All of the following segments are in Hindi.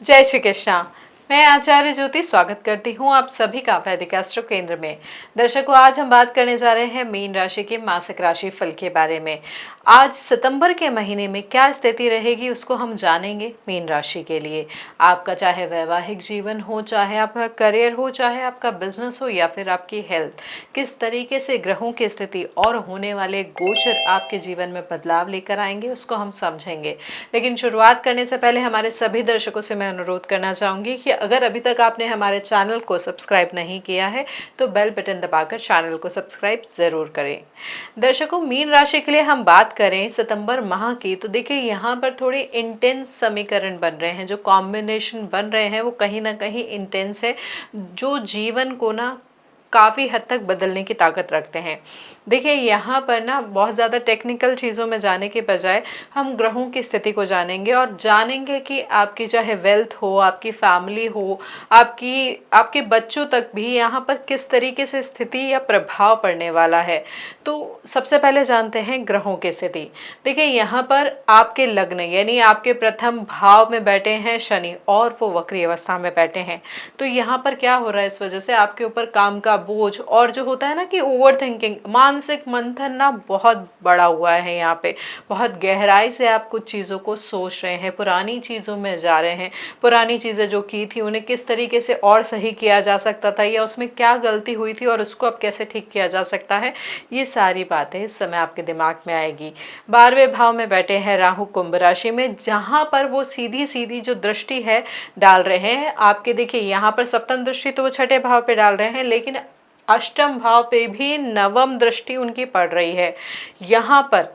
जय श्री कृष्णा। मैं आचार्य ज्योति स्वागत करती हूँ आप सभी का वैदिक एस्ट्रो केंद्र में। दर्शकों, आज हम बात करने जा रहे हैं मीन राशि के मासिक राशि फल के बारे में। आज सितंबर के महीने में क्या स्थिति रहेगी उसको हम जानेंगे। मीन राशि के लिए आपका चाहे वैवाहिक जीवन हो, चाहे आपका करियर हो, चाहे आपका बिजनेस हो या फिर आपकी हेल्थ, किस तरीके से ग्रहों की स्थिति और होने वाले गोचर आपके जीवन में बदलाव लेकर आएंगे उसको हम समझेंगे। लेकिन शुरुआत करने से पहले हमारे सभी दर्शकों से मैं अनुरोध करना चाहूँगी कि अगर अभी तक आपने हमारे चैनल को सब्सक्राइब नहीं किया है तो बेल बटन दबाकर चैनल को सब्सक्राइब ज़रूर करें। दर्शकों, मीन राशि के लिए हम बात करें सितंबर माह की, तो देखिए यहाँ पर थोड़े इंटेंस समीकरण बन रहे हैं। जो कॉम्बिनेशन बन रहे हैं वो कहीं ना कहीं इंटेंस है, जो जीवन को ना काफ़ी हद तक बदलने की ताकत रखते हैं। देखिए यहाँ पर ना बहुत ज़्यादा टेक्निकल चीज़ों में जाने के बजाय हम ग्रहों की स्थिति को जानेंगे और जानेंगे कि आपकी चाहे वेल्थ हो, आपकी फैमिली हो, आपके बच्चों तक भी यहाँ पर किस तरीके से स्थिति या प्रभाव पड़ने वाला है। तो सबसे पहले जानते हैं ग्रहों की स्थिति। देखिए यहाँ पर आपके लग्न यानी आपके प्रथम भाव में बैठे हैं शनि और वो वक्री अवस्था में बैठे हैं। तो यहाँ पर क्या हो रहा है, इस वजह से आपके ऊपर काम का बोझ और जो होता है ना कि ओवर थिंकिंग, मानसिक मंथन ना बहुत बड़ा हुआ है। यहाँ पे बहुत गहराई से आप कुछ चीज़ों को सोच रहे हैं, पुरानी चीज़ों में जा रहे हैं। पुरानी चीज़ें जो की थी उन्हें किस तरीके से और सही किया जा सकता था या उसमें क्या गलती हुई थी और उसको अब कैसे ठीक किया जा सकता है, ये सारी बातें इस समय आपके दिमाग में आएगी। 12वें भाव में बैठे हैं राहु कुंभ राशि में, जहाँ पर वो सीधी सीधी जो दृष्टि है डाल रहे हैं आपके। देखिए यहाँ पर सप्तम दृष्टि तो वो छठे भाव पे डाल रहे हैं, लेकिन अष्टम भाव पे भी नवम दृष्टि उनकी पड़ रही है। यहाँ पर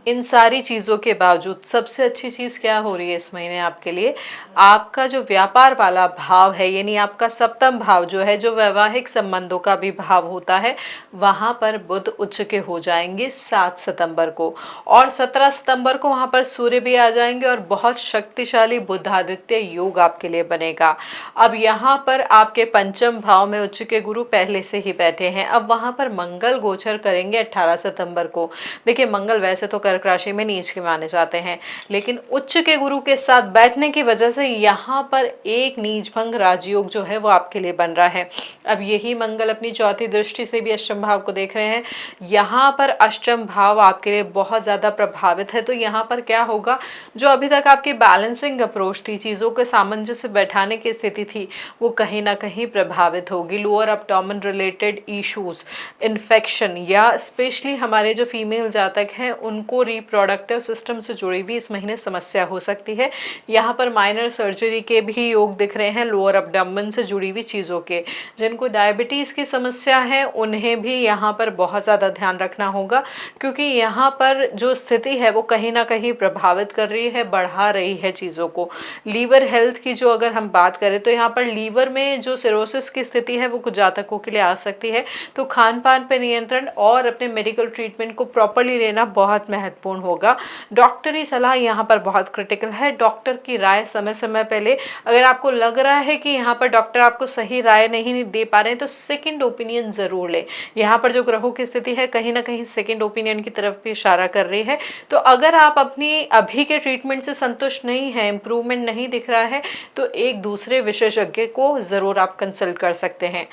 इन सारी चीज़ों के बावजूद सबसे अच्छी चीज़ क्या हो रही है इस महीने आपके लिए, आपका जो व्यापार वाला भाव है यानी आपका सप्तम भाव जो है, जो वैवाहिक संबंधों का भी भाव होता है, वहाँ पर बुध उच्च के हो जाएंगे 7 सितंबर को। और 17 सितंबर को वहाँ पर सूर्य भी आ जाएंगे और बहुत शक्तिशाली बुधादित्य योग आपके लिए बनेगा। अब यहाँ पर आपके पंचम भाव में उच्च के गुरु पहले से ही बैठे हैं। अब वहाँ पर मंगल गोचर करेंगे 18 सितंबर को। देखिए मंगल वैसे तो कर्क राशि में नीच के माने जाते हैं, लेकिन उच्च के गुरु के साथ बैठने की वजह से यहाँ पर एक नीच भंग राजयोग जो है वो आपके लिए बन रहा है। अब यही मंगल अपनी चौथी दृष्टि से भी अष्टम भाव को देख रहे हैं। यहाँ पर अष्टम भाव आपके लिए बहुत ज़्यादा प्रभावित है। तो यहाँ पर क्या होगा, जो अभी तक आपकी बैलेंसिंग अप्रोच थी, चीज़ों के सामंजस्य बैठाने की स्थिति थी, वो कहीं ना कहीं प्रभावित होगी। लोअर अपटोमन रिलेटेड इश्यूज, इन्फेक्शन या स्पेशली हमारे जो फीमेल जातक हैं उनको रिप्रोडक्टिव सिस्टम से जुड़ी हुई इस महीने समस्या हो सकती है। यहाँ पर माइनर सर्जरी के भी योग दिख रहे हैं, लोअर एब्डोमेन से जुड़ी हुई चीज़ों के। जिनको डायबिटीज़ की समस्या है उन्हें भी यहाँ पर बहुत ज़्यादा ध्यान रखना होगा, क्योंकि यहाँ पर जो स्थिति है वो कहीं ना कहीं प्रभावित कर रही है, बढ़ा रही है चीज़ों को। लीवर हेल्थ की जो अगर हम बात करें तो यहाँ पर लीवर में जो सिरोसिस की स्थिति है वो कुछ जातकों के लिए आ सकती है। तो खान पान पर नियंत्रण और अपने मेडिकल ट्रीटमेंट को प्रॉपरली लेना बहुत महत्वपूर्ण होगा। डॉक्टरी सलाह यहाँ पर बहुत क्रिटिकल है। डॉक्टर की राय समय समय पहले, अगर आपको लग रहा है कि यहाँ पर डॉक्टर आपको सही राय नहीं दे पा रहे हैं तो सेकंड ओपिनियन ज़रूर ले। यहाँ पर जो ग्रहों की स्थिति है कहीं ना कहीं सेकंड ओपिनियन की तरफ भी इशारा कर रही है। तो अगर आप अपनी अभी के ट्रीटमेंट से संतुष्ट नहीं है, इम्प्रूवमेंट नहीं दिख रहा है, तो एक दूसरे विशेषज्ञ को ज़रूर आप कंसल्ट कर सकते हैं।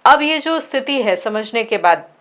अब ये जो स्थिति है समझने के बाद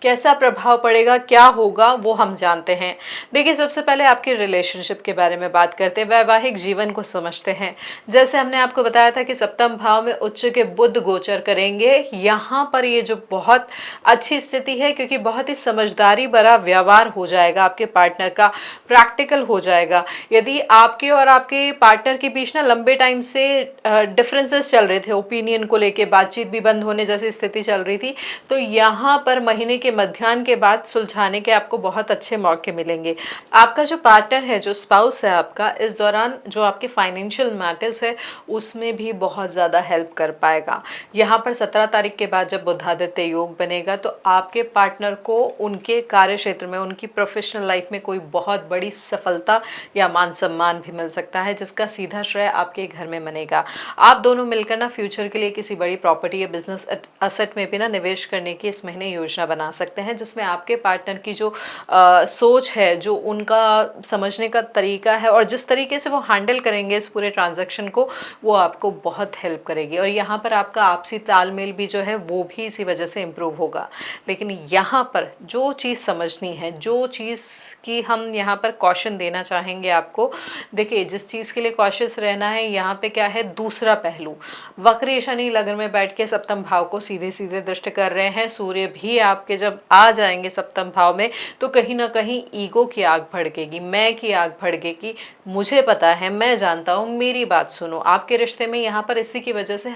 कैसा प्रभाव पड़ेगा, क्या होगा, वो हम जानते हैं। देखिए सबसे पहले आपके रिलेशनशिप के बारे में बात करते हैं, वैवाहिक जीवन को समझते हैं। जैसे हमने आपको बताया था कि सप्तम भाव में उच्च के बुध गोचर करेंगे। यहाँ पर ये जो बहुत अच्छी स्थिति है, क्योंकि बहुत ही समझदारी भरा व्यवहार हो जाएगा आपके पार्टनर का, प्रैक्टिकल हो जाएगा। यदि आपके और आपके पार्टनर के बीच ना लंबे टाइम से डिफरेंसेस चल रहे थे, ओपिनियन को लेके बातचीत भी बंद होने जैसी स्थिति चल रही थी, तो यहाँ पर महीने के मध्याह्न के बाद सुलझाने के आपको बहुत अच्छे मौके मिलेंगे। आपका जो पार्टनर है, जो स्पाउस है आपका, इस दौरान जो आपके फाइनेंशियल मैटर्स है उसमें भी बहुत ज़्यादा हेल्प कर पाएगा। यहाँ पर 17 तारीख के बाद जब बुधादित्य योग बनेगा तो आपके पार्टनर को उनके कार्य क्षेत्र में, उनकी प्रोफेशनल लाइफ में कोई बहुत बड़ी सफलता या मान सम्मान भी मिल सकता है, जिसका सीधा श्रेय आपके घर में बनेगा। आप दोनों मिलकर ना फ्यूचर के लिए किसी बड़ी प्रॉपर्टी या बिजनेस असेट में भी ना निवेश करने की इस महीने योजना बना सकते हैं, जिसमें आपके पार्टनर की जो सोच है, जो उनका समझने का तरीका है और जिस तरीके से वो हैंडल करेंगे इस पूरे ट्रांजैक्शन को, वो आपको बहुत हेल्प करेगी। और यहाँ पर आपका आपसी तालमेल भी जो है वो भी इसी वजह से इम्प्रूव होगा। लेकिन यहाँ पर जो चीज़ समझनी है, जो चीज़ की हम यहाँ पर कॉशन देना चाहेंगे आपको, देखिए जिस चीज़ के लिए कॉशियस रहना है यहाँ पे क्या है, दूसरा पहलू, वक्र शनि लग्न में बैठ के सप्तम भाव को सीधे सीधे दृष्ट कर रहे हैं। सूर्य भी आपके जब आ जाएंगे सप्तम भाव में तो कहीं ना कहीं ईगो की आग भड़केगी, मैं की आग भड़केगी, मुझे पता है, मैं जानता हूँ, मेरी बात सुनो। आपके रिश्ते में यहाँ पर इसी की वजह से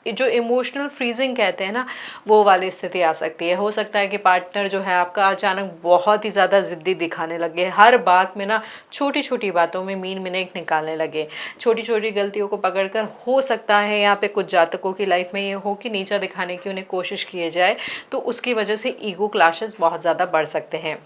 जो इमोशनल फ्रीजिंग कहते हैं ना, वो वाली स्थिति आ सकती है। हो सकता है कि पार्टनर जो है आपका अचानक बहुत ही ज़्यादा ज़िद्दी दिखाने लगे, हर बात में ना छोटी छोटी बातों में मीन मिनेक निकालने लगे, छोटी छोटी गलतियों को पकड़कर। हो सकता है यहाँ पे कुछ जातकों की लाइफ में ये हो कि नीचा दिखाने की उन्हें कोशिश किए जाए, तो उसकी वजह से ईगो क्लैशेस बहुत ज़्यादा बढ़ सकते हैं।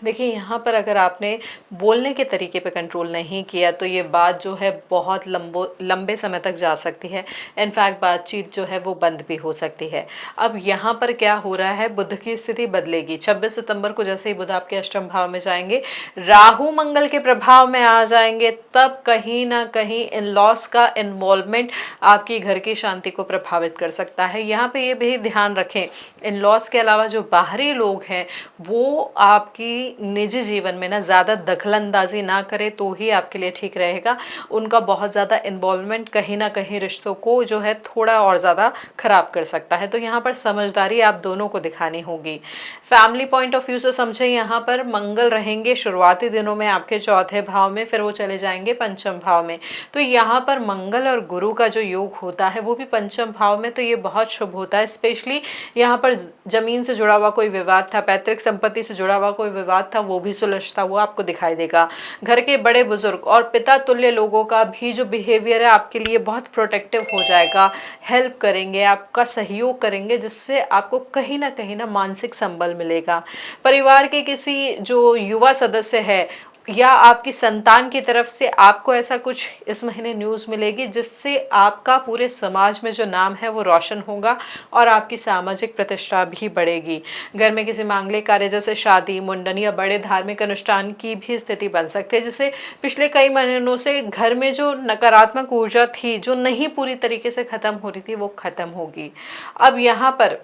देखिए यहाँ पर अगर आपने बोलने के तरीके पे कंट्रोल नहीं किया तो ये बात जो है बहुत लंबे समय तक जा सकती है। इनफैक्ट बातचीत जो है वो बंद भी हो सकती है। अब यहाँ पर क्या हो रहा है, बुध की स्थिति बदलेगी 26 सितंबर को। जैसे ही बुध आपके अष्टम भाव में जाएंगे, राहु मंगल के प्रभाव में आ जाएंगे, तब कहीं ना कहीं इन लॉस का इन्वॉल्वमेंट आपकी घर की शांति को प्रभावित कर सकता है। यहाँ पे ये भी ध्यान रखें, इन लॉस के अलावा जो बाहरी लोग हैं वो आपकी निजी जीवन में ना ज़्यादा दखलंदाजी ना करे तो ही आपके लिए ठीक रहेगा। उनका बहुत ज़्यादा इन्वॉल्वमेंट कहीं ना कहीं रिश्तों को जो है थोड़ा और ज़्यादा खराब कर सकता है। तो यहाँ पर समझदारी आप दोनों को दिखानी होगी। फैमिली पॉइंट ऑफ व्यू से समझें, यहाँ पर मंगल रहेंगे शुरुआती दिनों में आपके चौथे भाव में, फिर वो चले जाएंगे पंचम भाव में। तो यहाँ पर मंगल और गुरु का जो योग होता है वो भी पंचम भाव में, तो ये बहुत शुभ होता है। स्पेशली यहाँ पर जमीन से जुड़ा हुआ कोई विवाद था, पैतृक संपत्ति से जुड़ा हुआ कोई विवाद था, वो भी सुलझता हुआ आपको दिखाई देगा। घर के बड़े बुजुर्ग और पिता तुल्य लोगों का भी जो बिहेवियर है आपके लिए बहुत प्रोटेक्टिव हो जाएगा, हेल्प करेंगे, आपका सहयोग करेंगे, जिससे आपको कहीं ना मानसिक संबल मिलेगा। परिवार के किसी जो युवा सदस्य है या आपकी संतान की तरफ से आपको ऐसा कुछ इस महीने न्यूज़ मिलेगी जिससे आपका पूरे समाज में जो नाम है वो रोशन होगा और आपकी सामाजिक प्रतिष्ठा भी बढ़ेगी। घर में किसी मांगलिक कार्य जैसे शादी, मुंडन या बड़े धार्मिक अनुष्ठान की भी स्थिति बन सकती है, जिससे पिछले कई महीनों से घर में जो नकारात्मक ऊर्जा थी, जो नहीं पूरी तरीके से खत्म हो रही थी, वो खत्म होगी। अब यहाँ पर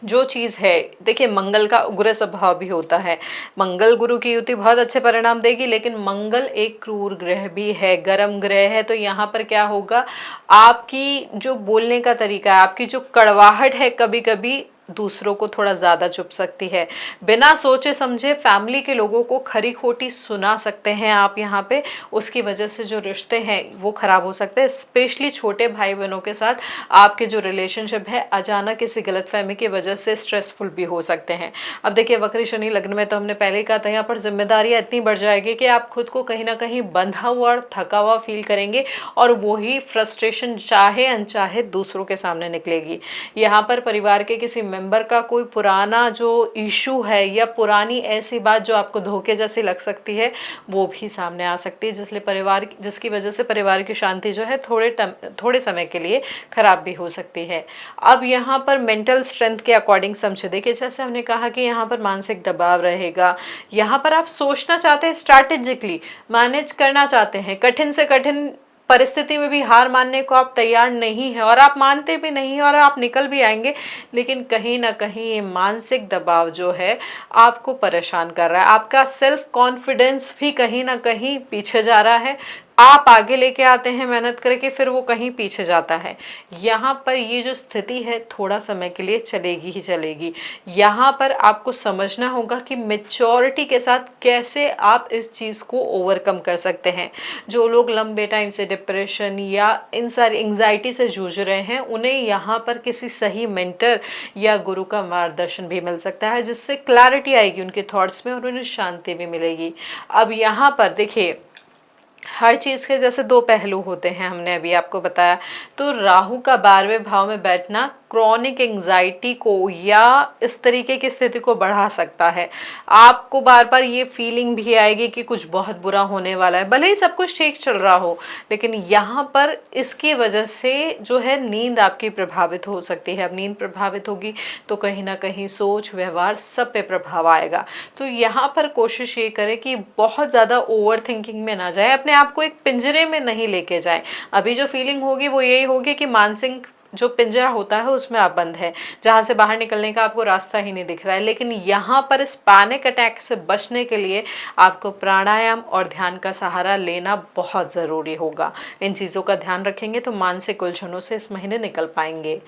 जो चीज़ है, देखिए मंगल का उग्र स्वभाव भी होता है। मंगल गुरु की युति बहुत अच्छे परिणाम देगी, लेकिन मंगल एक क्रूर ग्रह भी है, गर्म ग्रह है। तो यहाँ पर क्या होगा, आपकी जो बोलने का तरीका है, आपकी जो कड़वाहट है, कभी कभी दूसरों को थोड़ा ज़्यादा चुभ सकती है। बिना सोचे समझे फैमिली के लोगों को खरी खोटी सुना सकते हैं आप यहाँ पे, उसकी वजह से जो रिश्ते हैं वो खराब हो सकते हैं। स्पेशली छोटे भाई बहनों के साथ आपके जो रिलेशनशिप है अचानक किसी गलतफहमी की वजह से स्ट्रेसफुल भी हो सकते हैं। अब देखिए वक्र शनि लग्न में तो हमने पहले ही कहा था, यहाँ पर जिम्मेदारियाँ इतनी बढ़ जाएगी कि आप खुद को कहीं ना कहीं बंधा हुआ और थका हुआ फील करेंगे और वही फ्रस्ट्रेशन चाहे अनचाहे दूसरों के सामने निकलेगी। यहाँ पर परिवार के किसी मेंबर का कोई पुराना जो इशू है या पुरानी ऐसी बात जो आपको धोखे जैसी लग सकती है वो भी सामने आ सकती है, जिसकी वजह से परिवार की शांति जो है थोड़े समय के लिए खराब भी हो सकती है। अब यहाँ पर मेंटल स्ट्रेंथ के अकॉर्डिंग समझे, देखिए जैसे हमने कहा कि यहाँ पर मानसिक दबाव रहेगा। यहाँ पर आप सोचना चाहते हैं, स्ट्रैटेजिकली मैनेज करना चाहते हैं, कठिन से कठिन परिस्थिति में भी हार मानने को आप तैयार नहीं है और आप मानते भी नहीं है और आप निकल भी आएंगे, लेकिन कहीं ना कहीं ये मानसिक दबाव जो है आपको परेशान कर रहा है। आपका सेल्फ कॉन्फिडेंस भी कहीं ना कहीं पीछे जा रहा है। आप आगे लेके आते हैं मेहनत करके, फिर वो कहीं पीछे जाता है। यहाँ पर ये जो स्थिति है थोड़ा समय के लिए चलेगी ही चलेगी। यहाँ पर आपको समझना होगा कि मेच्योरिटी के साथ कैसे आप इस चीज़ को ओवरकम कर सकते हैं। जो लोग लंबे टाइम से डिप्रेशन या इन सारी एंग्जाइटी से जूझ रहे हैं, उन्हें यहाँ पर किसी सही मेंटर या गुरु का मार्गदर्शन भी मिल सकता है, जिससे क्लैरिटी आएगी उनके थॉट्स में और उन्हें शांति भी मिलेगी। अब यहाँ पर देखिए हर चीज़ के जैसे दो पहलू होते हैं, हमने अभी आपको बताया। तो राहु का 12वें भाव में बैठना क्रॉनिक एंजाइटी को या इस तरीके की स्थिति को बढ़ा सकता है। आपको बार बार ये फीलिंग भी आएगी कि कुछ बहुत बुरा होने वाला है, भले ही सब कुछ ठीक चल रहा हो, लेकिन यहाँ पर इसकी वजह से जो है नींद आपकी प्रभावित हो सकती है। अब नींद प्रभावित होगी तो कहीं ना कहीं सोच, व्यवहार सब पे प्रभाव आएगा। तो यहाँ पर कोशिश ये करें कि बहुत ज़्यादा ओवर थिंकिंग में ना जाए, अपने आप को एक पिंजरे में नहीं लेके जाए। अभी जो फीलिंग होगी वो यही होगी कि मानसिक जो पिंजरा होता है उसमें आप बंद है, जहां से बाहर निकलने का आपको रास्ता ही नहीं दिख रहा है। लेकिन यहाँ पर इस पैनिक अटैक से बचने के लिए आपको प्राणायाम और ध्यान का सहारा लेना बहुत ज़रूरी होगा। इन चीज़ों का ध्यान रखेंगे तो मानसिक उलझनों से इस महीने निकल पाएंगे।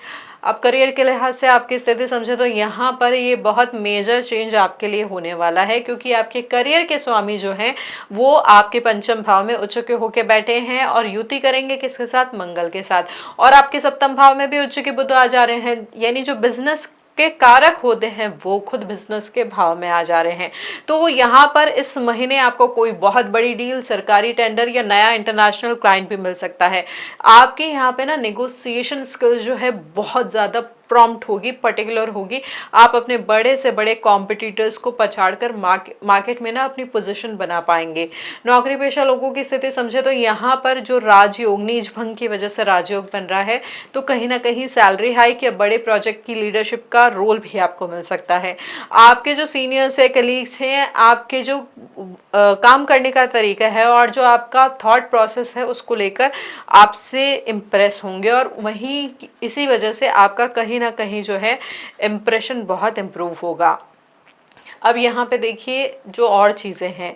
अब करियर के लिहाज से आपकी स्थिति समझे तो यहाँ पर ये बहुत मेजर चेंज आपके लिए होने वाला है, क्योंकि आपके करियर के स्वामी जो हैं वो आपके पंचम भाव में उच्च के होके बैठे हैं और युति करेंगे किसके साथ? मंगल के साथ। और आपके सप्तम भाव में भी उच्च के बुध आ जा रहे हैं, यानी जो बिजनेस के कारक होते हैं वो खुद बिजनेस के भाव में आ जा रहे हैं। तो यहाँ पर इस महीने आपको कोई बहुत बड़ी डील, सरकारी टेंडर या नया इंटरनेशनल क्लाइंट भी मिल सकता है। आपके यहाँ पे ना नेगोशिएशन स्किल्स जो है बहुत ज़्यादा प्रॉम्प्ट होगी, पर्टिकुलर होगी। आप अपने बड़े से बड़े कॉम्पिटिटर्स को पछाड़कर मार्केट में ना अपनी पोजीशन बना पाएंगे। नौकरी पेशा लोगों की स्थिति समझे तो यहाँ पर जो राजयोग, नीच भंग की वजह से राजयोग बन रहा है, तो कहीं ना कहीं सैलरी हाइक या बड़े प्रोजेक्ट की लीडरशिप का रोल भी आपको मिल सकता है। आपके जो सीनियर्स है, कलीग्स हैं, आपके जो काम करने का तरीका है और जो आपका थॉट प्रोसेस है उसको लेकर आपसे इम्प्रेस होंगे, और वहीं इसी वजह से आपका कहीं ना कहीं जो है इम्प्रेशन बहुत इम्प्रूव होगा। अब यहाँ पे देखिए जो और चीज़ें हैं,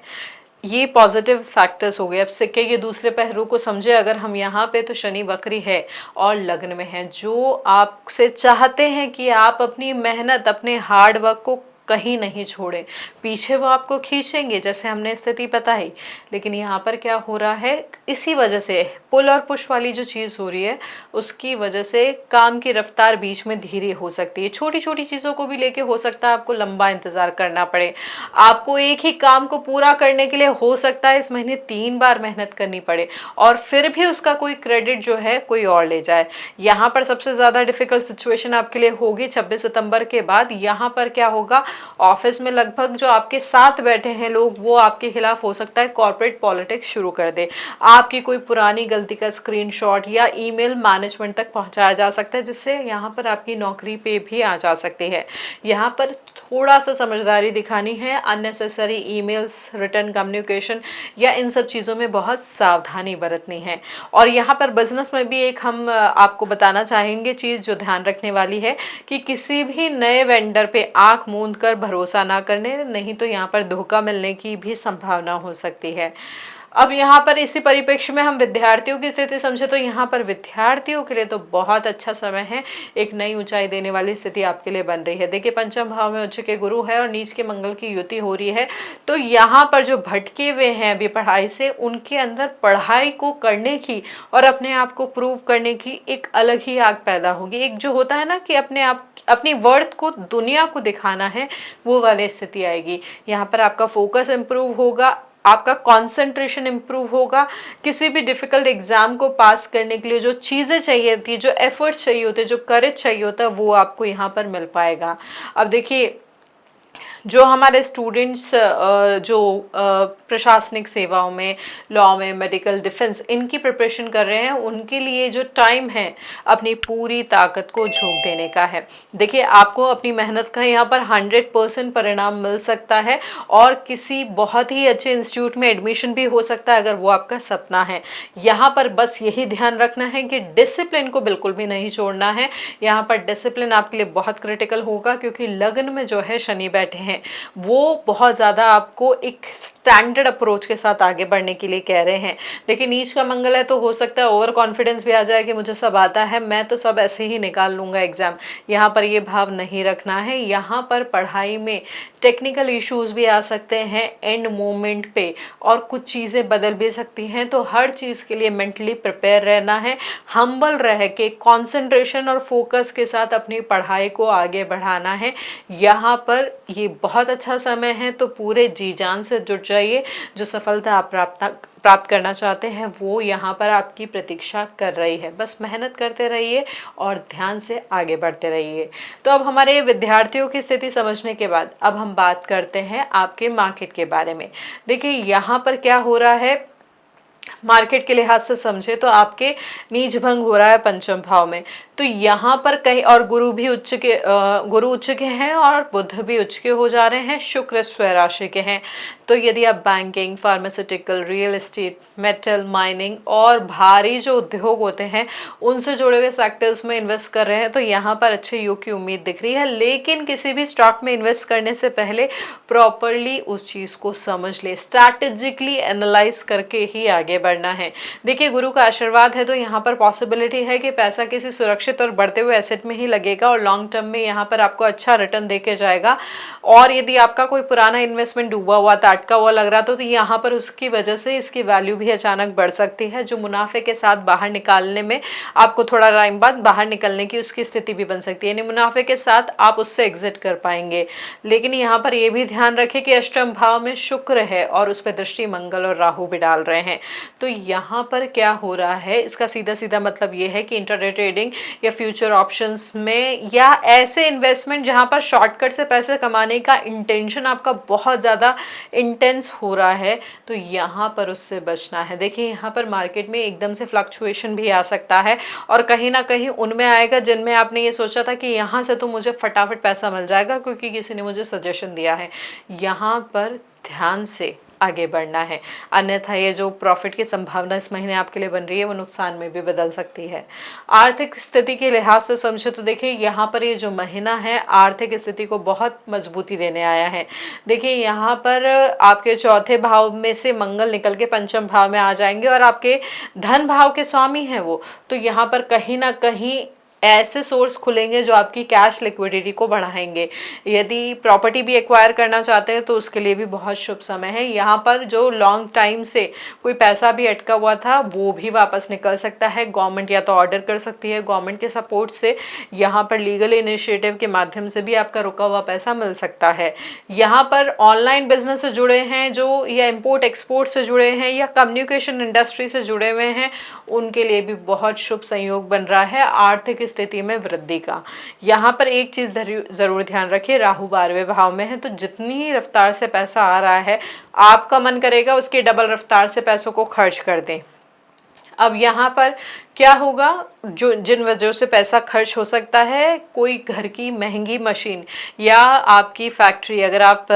ये पॉजिटिव फैक्टर्स हो गए। अब सिक्के के दूसरे पहलू को समझे अगर हम यहाँ पे, तो शनि वक्री है और लग्न में है, जो आपसे चाहते हैं कि आप अपनी मेहनत, अपने हार्ड वर्क को कहीं नहीं छोड़े, पीछे वो आपको खींचेंगे जैसे हमने स्थिति बताई। लेकिन यहाँ पर क्या हो रहा है, इसी वजह से पुल और पुश वाली जो चीज़ हो रही है उसकी वजह से काम की रफ्तार बीच में धीरे हो सकती है। छोटी छोटी चीज़ों को भी लेके हो सकता है आपको लंबा इंतज़ार करना पड़े। आपको एक ही काम को पूरा करने के लिए हो सकता है इस महीने 3 बार मेहनत करनी पड़े, और फिर भी उसका कोई क्रेडिट जो है कोई और ले जाए। यहाँ पर सबसे ज़्यादा डिफिकल्ट सिचुएशन आपके लिए होगी 26 सितंबर के बाद। यहाँ पर क्या होगा, ऑफिस में लगभग जो आपके साथ बैठे हैं लोग वो आपके खिलाफ हो सकता है कॉर्पोरेट पॉलिटिक्स शुरू कर दे। आपकी कोई पुरानी गलती का स्क्रीनशॉट या ईमेल मैनेजमेंट तक पहुंचाया जा सकता है, जिससे यहाँ पर आपकी नौकरी पे भी आ जा सकती है। यहाँ पर थोड़ा सा समझदारी दिखानी है, अननेसेसरी ईमेल्स, रिटर्न कम्युनिकेशन या इन सब चीज़ों में बहुत सावधानी बरतनी है। और यहाँ पर बिजनेस में भी एक हम आपको बताना चाहेंगे चीज़ जो ध्यान रखने वाली है कि किसी भी नए वेंडर पे आंख मूंद कर भरोसा ना करने, नहीं तो यहाँ पर धोखा मिलने की भी संभावना हो सकती है। अब यहाँ पर इसी परिप्रेक्ष्य में हम विद्यार्थियों की स्थिति समझे तो यहाँ पर विद्यार्थियों के लिए तो बहुत अच्छा समय है, एक नई ऊंचाई देने वाली स्थिति आपके लिए बन रही है। देखिए पंचम भाव में उच्च के गुरु है और नीच के मंगल की युति हो रही है, तो यहाँ पर जो भटके हुए हैं अभी पढ़ाई से, उनके अंदर पढ़ाई को करने की और अपने आप को प्रूव करने की एक अलग ही आग पैदा होगी। एक जो होता है ना कि अपने आप, अपनी वर्थ को दुनिया को दिखाना है, वो वाली स्थिति आएगी। यहाँ पर आपका फोकस इम्प्रूव होगा, आपका कंसंट्रेशन इम्प्रूव होगा। किसी भी डिफिकल्ट एग्जाम को पास करने के लिए जो चीज़ें चाहिए होती है, जो एफर्ट्स चाहिए होते हैं, जो करेज चाहिए होता है, वो आपको यहाँ पर मिल पाएगा। अब देखिए जो हमारे स्टूडेंट्स जो प्रशासनिक सेवाओं में, लॉ में, मेडिकल, डिफेंस, इनकी प्रिपरेशन कर रहे हैं, उनके लिए जो टाइम है अपनी पूरी ताकत को झोंक देने का है। देखिए आपको अपनी मेहनत का यहाँ पर 100% परिणाम मिल सकता है और किसी बहुत ही अच्छे इंस्टीट्यूट में एडमिशन भी हो सकता है अगर वो आपका सपना है। यहाँ पर बस यही ध्यान रखना है कि डिसिप्लिन को बिल्कुल भी नहीं छोड़ना है। यहाँ पर डिसिप्लिन आपके लिए बहुत क्रिटिकल होगा, क्योंकि लग्न में जो है शनि बैठे हैं, वो बहुत ज़्यादा आपको एक स्टैंडर्ड अप्रोच के साथ आगे बढ़ने के लिए कह रहे हैं। लेकिन नीच का मंगल है तो हो सकता है ओवर कॉन्फिडेंस भी आ जाए कि मुझे सब आता है, मैं तो सब ऐसे ही निकाल लूँगा एग्ज़ाम। यहाँ पर ये भाव नहीं रखना है। यहाँ पर पढ़ाई में टेक्निकल इश्यूज भी आ सकते हैं एंड मोमेंट पे, और कुछ चीज़ें बदल भी सकती हैं, तो हर चीज़ के लिए मेंटली प्रिपेयर रहना है। हम्बल रह के कंसंट्रेशन और फोकस के साथ अपनी पढ़ाई को आगे बढ़ाना है। यहाँ पर ये बहुत अच्छा समय है, तो पूरे जी जान से जुट जाइए। जो सफलता आप प्राप्त करना चाहते हैं वो यहाँ पर आपकी प्रतीक्षा कर रही है। बस मेहनत करते रहिए और ध्यान से आगे बढ़ते रहिए। तो अब हमारे विद्यार्थियों की स्थिति समझने के बाद अब हम बात करते हैं आपके मार्केट के बारे में। देखिए यहाँ पर क्या हो रहा है, मार्केट के लिहाज से समझे तो आपके नीच भंग हो रहा है पंचम भाव में। तो यहाँ पर कहीं और गुरु उच्च के हैं और बुध भी उच्च के हो जा रहे हैं, शुक्र स्वय राशि के हैं। तो यदि आप banking, pharmaceutical, real estate, metal, mining और भारी जो उद्योग होते हैं उनसे जुड़े हुए सेक्टर्स में इन्वेस्ट कर रहे हैं तो यहाँ पर अच्छे योग की उम्मीद दिख रही है। लेकिन किसी भी स्टॉक में इन्वेस्ट करने से पहले प्रॉपरली उस चीज को समझ ले, स्ट्रैटेजिकली एनालाइज करके ही आगे बढ़ना है। देखिए गुरु का आशीर्वाद है तो यहाँ पर पॉसिबिलिटी है कि पैसा किसी सुरक्षित और बढ़ते हुए एसेट में ही लगेगा और लॉन्ग टर्म में यहाँ पर आपको अच्छा रिटर्न देके जाएगा। और यदि आपका कोई पुराना इन्वेस्टमेंट डूबा हुआ, ताटका हुआ लग रहा था तो यहाँ पर उसकी वजह से इसकी वैल्यू भी अचानक बढ़ सकती है, जो मुनाफे के साथ बाहर निकालने में आपको थोड़ा टाइम बाद बाहर निकलने की उसकी स्थिति भी बन सकती है, यानी मुनाफे के साथ आप उससे एग्जिट कर पाएंगे। लेकिन यहाँ पर यह भी ध्यान रखें कि अष्टम भाव में शुक्र है और उस पर दृष्टि मंगल और राहु भी डाल रहे हैं। तो यहाँ पर क्या हो रहा है, इसका सीधा सीधा मतलब ये है कि इंटरडे ट्रेडिंग या फ्यूचर ऑप्शंस में या ऐसे इन्वेस्टमेंट जहाँ पर शॉर्टकट से पैसे कमाने का इंटेंशन आपका बहुत ज़्यादा इंटेंस हो रहा है तो यहाँ पर उससे बचना है। देखिए यहाँ पर मार्केट में एकदम से फ्लक्चुएशन भी आ सकता है और कहीं ना कहीं उनमें आएगा जिनमें आपने ये सोचा था कि यहाँ से तो मुझे फटाफट पैसा मिल जाएगा क्योंकि किसी ने मुझे सजेशन दिया है। यहाँ पर ध्यान से आगे बढ़ना है, अन्यथा ये जो प्रॉफिट की संभावना इस महीने आपके लिए बन रही है वो नुकसान में भी बदल सकती है। आर्थिक स्थिति के लिहाज से समझे तो देखिए यहाँ पर ये जो महीना है आर्थिक स्थिति को बहुत मजबूती देने आया है। देखिए यहाँ पर आपके चौथे भाव में से मंगल निकल के पंचम भाव में आ जाएंगे और आपके धन भाव के स्वामी हैं वो, तो यहाँ पर कहीं ना कहीं ऐसे सोर्स खुलेंगे जो आपकी कैश लिक्विडिटी को बढ़ाएंगे। यदि प्रॉपर्टी भी एक्वायर करना चाहते हैं तो उसके लिए भी बहुत शुभ समय है। यहाँ पर जो लॉन्ग टाइम से कोई पैसा भी अटका हुआ था वो भी वापस निकल सकता है। गवर्नमेंट या तो ऑर्डर कर सकती है, गवर्नमेंट के सपोर्ट से यहाँ पर लीगल इनिशिएटिव के माध्यम से भी आपका रुका हुआ पैसा मिल सकता है। यहाँ पर ऑनलाइन बिजनेस से जुड़े हैं जो, या इम्पोर्ट एक्सपोर्ट से जुड़े हैं या कम्युनिकेशन इंडस्ट्री से जुड़े हुए हैं, उनके लिए भी बहुत शुभ संयोग बन रहा है आर्थिक स्थिति में वृद्धि का। यहाँ पर एक चीज जरूर ध्यान रखिए, राहु 12वें भाव में है तो जितनी ही रफ्तार से पैसा आ रहा है आपका मन करेगा उसकी डबल रफ्तार से पैसों को खर्च कर दें। अब यहाँ पर क्या होगा, जो जिन वजहों से पैसा खर्च हो सकता है, कोई घर की महंगी मशीन या आपकी फैक्ट्री, अगर आप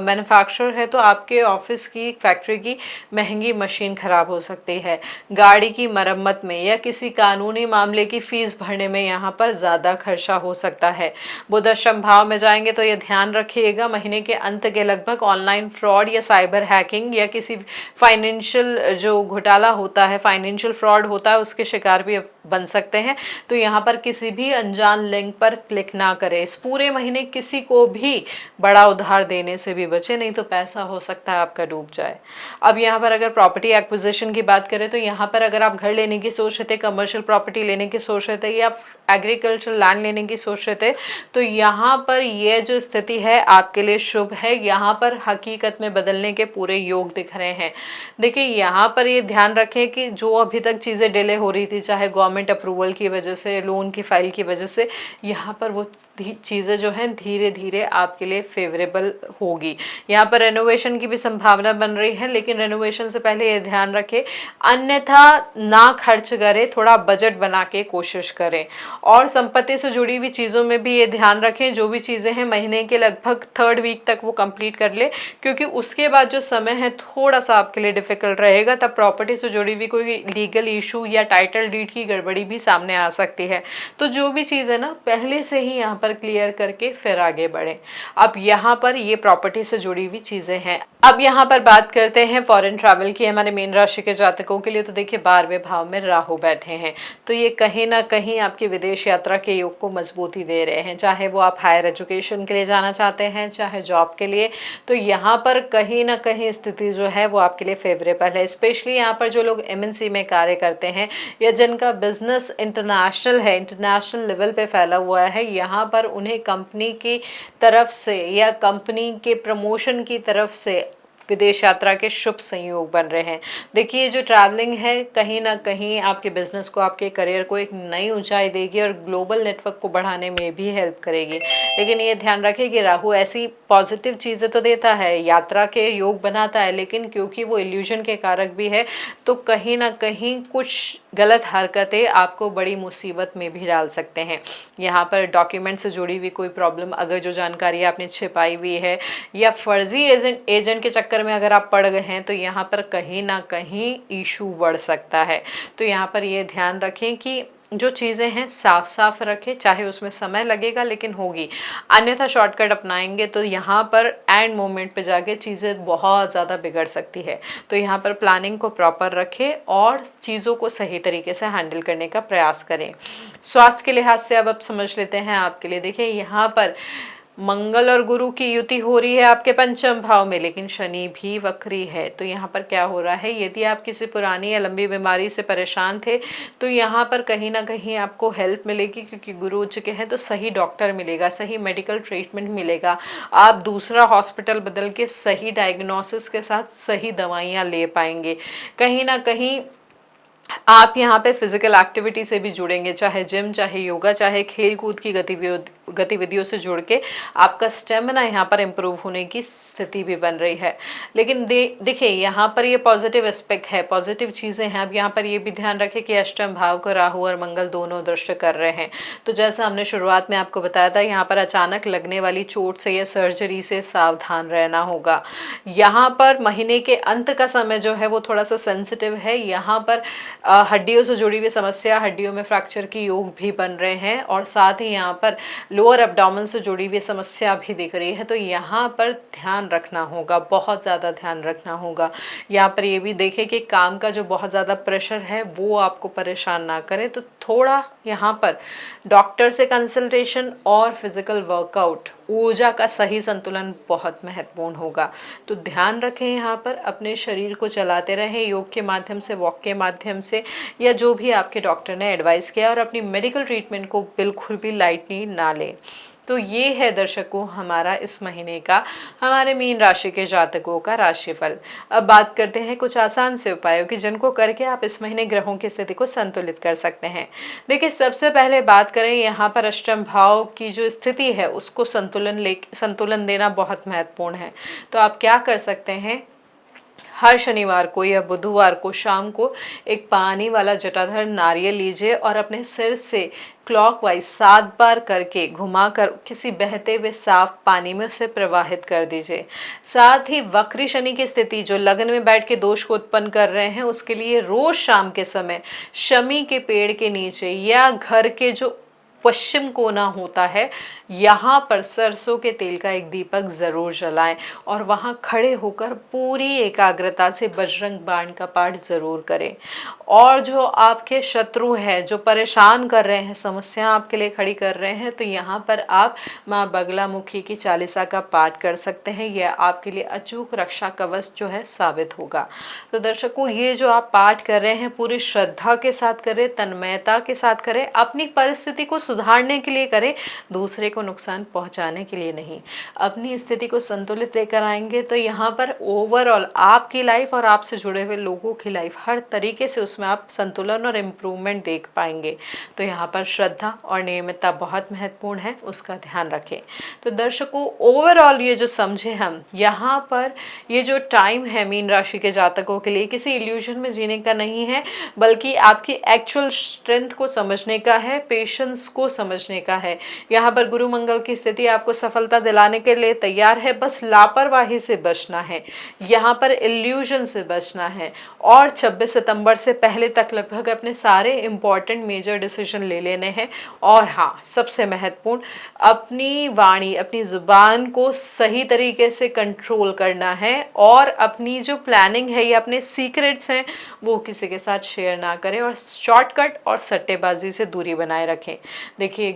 मैन्युफैक्चरर है तो आपके ऑफिस की फैक्ट्री की महंगी मशीन खराब हो सकती है, गाड़ी की मरम्मत में या किसी कानूनी मामले की फीस भरने में यहाँ पर ज़्यादा खर्चा हो सकता है। बुध अष्टम भाव में जाएंगे तो ये ध्यान रखिएगा महीने के अंत के लगभग ऑनलाइन फ्रॉड या साइबर हैकिंग या किसी फाइनेंशियल जो घोटाला होता है, फाइनेंशियल फ्रॉड होता है, उसके शिकार भी बन सकते हैं। तो यहाँ पर किसी भी अनजान लिंक पर क्लिक ना करें। इस पूरे महीने किसी को भी बड़ा उधार देने से भी बचे, नहीं तो पैसा हो सकता है आपका डूब जाए। अब यहाँ पर अगर प्रॉपर्टी एक्विजिशन की बात करें तो यहाँ पर अगर आप घर लेने की सोच रहे थे, कमर्शियल प्रॉपर्टी लेने की सोच रहे थे या एग्रीकल्चर लैंड लेने की सोच रहे थे तो यहाँ पर यह जो स्थिति है आपके लिए शुभ है। यहाँ पर हकीकत में बदलने के पूरे योग दिख रहे हैं। देखिए यहाँ पर ये ध्यान रखें कि जो अभी तक चीज़ें डिले हो रही थी, चाहे गवर्नमेंट अप्रूवल की वजह से, लोन की फाइल की वजह से, यहाँ पर वो चीज़ें जो हैं धीरे धीरे आपके लिए फेवरेबल होगी। यहाँ पर रेनोवेशन की भी संभावना बन रही है, लेकिन रेनोवेशन से पहले ये ध्यान रखें अन्यथा ना खर्च करें, थोड़ा बजट बना के कोशिश करें। और संपत्ति से जुड़ी हुई चीज़ों में भी ये ध्यान रखें, जो भी चीज़ें हैं महीने के लगभग 3rd वीक तक वो कंप्लीट कर ले, क्योंकि उसके बाद जो समय है थोड़ा सा आपके लिए डिफिकल्ट रहेगा। तब प्रॉपर्टी से जुड़ी हुई कोई लीगल इशू या टाइटल डीड की गड़बड़ी भी सामने आ सकती है। तो जो भी चीज़ है ना पहले से ही यहाँ पर क्लियर करके फिर आगे बढ़े। अब यहाँ पर ये प्रॉपर्टी से जुड़ी हुई चीज़ें हैं। अब यहाँ पर बात करते हैं फॉरेन ट्रैवल की। हमारे मीन राशि के जातकों के लिए तो देखिए 12वें भाव में राहु बैठे हैं, तो ये कहीं ना कहीं आपकी विदेश यात्रा के योग को मजबूती दे रहे हैं। चाहे वो आप हायर एजुकेशन के लिए जाना चाहते हैं, चाहे जॉब के लिए, तो यहाँ पर कहीं ना कहीं स्थिति जो है वो आपके लिए फेवरेबल है। स्पेशली यहाँ पर जो लोग MNC में कार्य करते हैं या जिनका बिजनेस इंटरनेशनल है, इंटरनेशनल लेवल पे फैला हुआ है, यहाँ पर उन्हें कंपनी की तरफ से या कंपनी के प्रमोशन की तरफ से विदेश यात्रा के शुभ संयोग बन रहे हैं। देखिए जो ट्रैवलिंग है कहीं ना कहीं आपके बिजनेस को, आपके करियर को एक नई ऊंचाई देगी और ग्लोबल नेटवर्क को बढ़ाने में भी हेल्प करेगी। लेकिन ये ध्यान रखें कि राहु ऐसी पॉजिटिव चीज़ें तो देता है, यात्रा के योग बनाता है, लेकिन क्योंकि वो इल्यूजन के कारक भी है तो कहीं ना कहीं कुछ गलत हरकतें आपको बड़ी मुसीबत में भी डाल सकते हैं। यहाँ पर डॉक्यूमेंट से जुड़ी हुई कोई प्रॉब्लम, अगर जो जानकारी आपने छिपाई हुई है या फर्जी एजेंट के चक्कर में अगर आप पड़ गए हैं तो यहाँ पर कहीं ना कहीं इशू बढ़ सकता है। तो यहाँ पर ये ध्यान रखें कि जो चीज़ें हैं साफ साफ रखें, चाहे उसमें समय लगेगा लेकिन होगी, अन्यथा शॉर्टकट अपनाएंगे तो यहाँ पर एंड मोमेंट पे जाके चीज़ें बहुत ज़्यादा बिगड़ सकती है। तो यहाँ पर प्लानिंग को प्रॉपर रखें और चीज़ों को सही तरीके से हैंडल करने का प्रयास करें। स्वास्थ्य के लिहाज से अब समझ लेते हैं आपके लिए। देखिए यहाँ पर मंगल और गुरु की युति हो रही है आपके पंचम भाव में, लेकिन शनि भी वक्री है। तो यहाँ पर क्या हो रहा है, यदि आप किसी पुरानी या लंबी बीमारी से परेशान थे तो यहाँ पर कहीं ना कहीं आपको हेल्प मिलेगी, क्योंकि गुरु उच्च के हैं तो सही डॉक्टर मिलेगा, सही मेडिकल ट्रीटमेंट मिलेगा। आप दूसरा हॉस्पिटल बदल के सही डायग्नोसिस के साथ सही दवाइयाँ ले पाएंगे। कहीं ना कहीं आप यहाँ पे फिजिकल एक्टिविटी से भी जुड़ेंगे, चाहे जिम, चाहे योगा, चाहे खेल कूद की गतिविधियों से जुड़ के आपका स्टेमिना यहाँ पर इम्प्रूव होने की स्थिति भी बन रही है। लेकिन देखिए यहाँ पर ये पॉजिटिव एस्पेक्ट है, पॉजिटिव चीज़ें हैं। अब यहाँ पर ये भी ध्यान रखें कि अष्टम भाव को राहु और मंगल दोनों दृष्ट कर रहे हैं। तो जैसा हमने शुरुआत में आपको बताया था, यहाँ पर अचानक लगने वाली चोट से या सर्जरी से सावधान रहना होगा। यहाँ पर महीने के अंत का समय जो है वो थोड़ा सा सेंसिटिव है। यहाँ पर हड्डियों से जुड़ी हुई समस्या, हड्डियों में फ्रैक्चर की योग भी बन रहे हैं और साथ ही यहाँ पर लोअर एब्डोमेन से जुड़ी हुई समस्या भी दिख रही है। तो यहाँ पर ध्यान रखना होगा, बहुत ज़्यादा ध्यान रखना होगा। यहाँ पर ये भी देखें कि काम का जो बहुत ज़्यादा प्रेशर है वो आपको परेशान ना करे। तो थोड़ा यहाँ पर डॉक्टर से कंसल्टेशन और फिजिकल वर्कआउट, ऊर्जा का सही संतुलन बहुत महत्वपूर्ण होगा। तो ध्यान रखें, यहाँ पर अपने शरीर को चलाते रहें योग के माध्यम से, वॉक के माध्यम से, या जो भी आपके डॉक्टर ने एडवाइस किया, और अपनी मेडिकल ट्रीटमेंट को बिल्कुल भी लाइटली ना लें। तो ये है दर्शकों हमारा इस महीने का, हमारे मीन राशि के जातकों का राशिफल। अब बात करते हैं कुछ आसान से उपायों की, जिनको करके आप इस महीने ग्रहों की स्थिति को संतुलित कर सकते हैं। देखिए सबसे पहले बात करें, यहाँ पर अष्टम भाव की जो स्थिति है उसको संतुलन देना बहुत महत्वपूर्ण है। तो आप क्या कर सकते हैं, हर शनिवार को या बुधवार को शाम को एक पानी वाला जटाधर नारियल लीजिए और अपने सिर से क्लॉकवाइज 7 बार करके घुमाकर किसी बहते हुए साफ पानी में उसे प्रवाहित कर दीजिए। साथ ही वक्री शनि की स्थिति जो लग्न में बैठ के दोष को उत्पन्न कर रहे हैं, उसके लिए रोज शाम के समय शमी के पेड़ के नीचे या घर के जो पश्चिम कोना होता है, यहाँ पर सरसों के तेल का एक दीपक जरूर जलाएं और वहाँ खड़े होकर पूरी एकाग्रता से बजरंग बाण का पाठ जरूर करें। और जो आपके शत्रु है, जो परेशान कर रहे हैं, समस्या आपके लिए खड़ी कर रहे हैं, तो यहाँ पर आप माँ बगलामुखी की चालीसा का पाठ कर सकते हैं। यह आपके लिए अचूक रक्षा कवच जो है साबित होगा। तो दर्शकों, ये जो आप पाठ कर रहे हैं पूरी श्रद्धा के साथ करें, तन्मयता के साथ करें, अपनी परिस्थिति को सुधारने के लिए करें, दूसरे को नुकसान पहुंचाने के लिए नहीं। अपनी स्थिति को संतुलित लेकर आएंगे तो यहाँ पर ओवरऑल आपकी लाइफ और आपसे जुड़े हुए लोगों की लाइफ, हर तरीके से उसमें आप संतुलन और इम्प्रूवमेंट देख पाएंगे। तो यहाँ पर श्रद्धा और नियमितता बहुत महत्वपूर्ण है, उसका ध्यान रखें। तो दर्शकों, ओवरऑल ये जो समझे हम, यहाँ पर ये जो टाइम है मीन राशि के जातकों के लिए किसी इल्यूजन में जीने का नहीं है, बल्कि आपकी एक्चुअल स्ट्रेंथ को समझने का है, पेशेंस को समझने का है। यहाँ पर गुरु मंगल की स्थिति आपको सफलता दिलाने के लिए तैयार है, बस लापरवाही से बचना है, यहाँ पर इल्यूजन से बचना है। और 26 सितंबर से पहले तक लगभग अपने सारे इंपॉर्टेंट मेजर डिसीजन ले लेने हैं। और हाँ, सबसे महत्वपूर्ण, अपनी वाणी, अपनी जुबान को सही तरीके से कंट्रोल करना है और अपनी जो प्लानिंग है या अपने सीक्रेट्स हैं वो किसी के साथ शेयर ना करें और शॉर्टकट और सट्टेबाजी से दूरी बनाए रखें। देखिए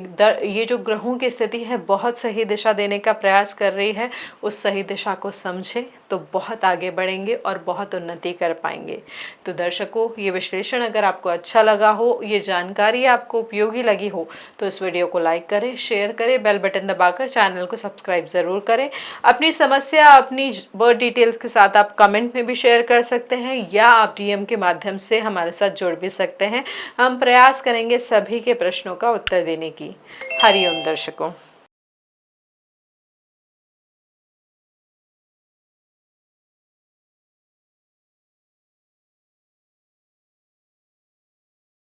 ये जो ग्रहों की स्थिति है बहुत सही दिशा देने का प्रयास कर रही है। उस सही दिशा को समझें तो बहुत आगे बढ़ेंगे और बहुत उन्नति कर पाएंगे। तो दर्शकों, ये विश्लेषण अगर आपको अच्छा लगा हो, ये जानकारी आपको उपयोगी लगी हो, तो इस वीडियो को लाइक करें, शेयर करें, बेल बटन दबाकर चैनल को सब्सक्राइब ज़रूर करें। अपनी समस्या, अपनी बर्थ डिटेल्स के साथ आप कमेंट में भी शेयर कर सकते हैं या आप डीएम के माध्यम से हमारे साथ जुड़ भी सकते हैं। हम प्रयास करेंगे सभी के प्रश्नों का उत्तर देने की। हरिओम दर्शकों।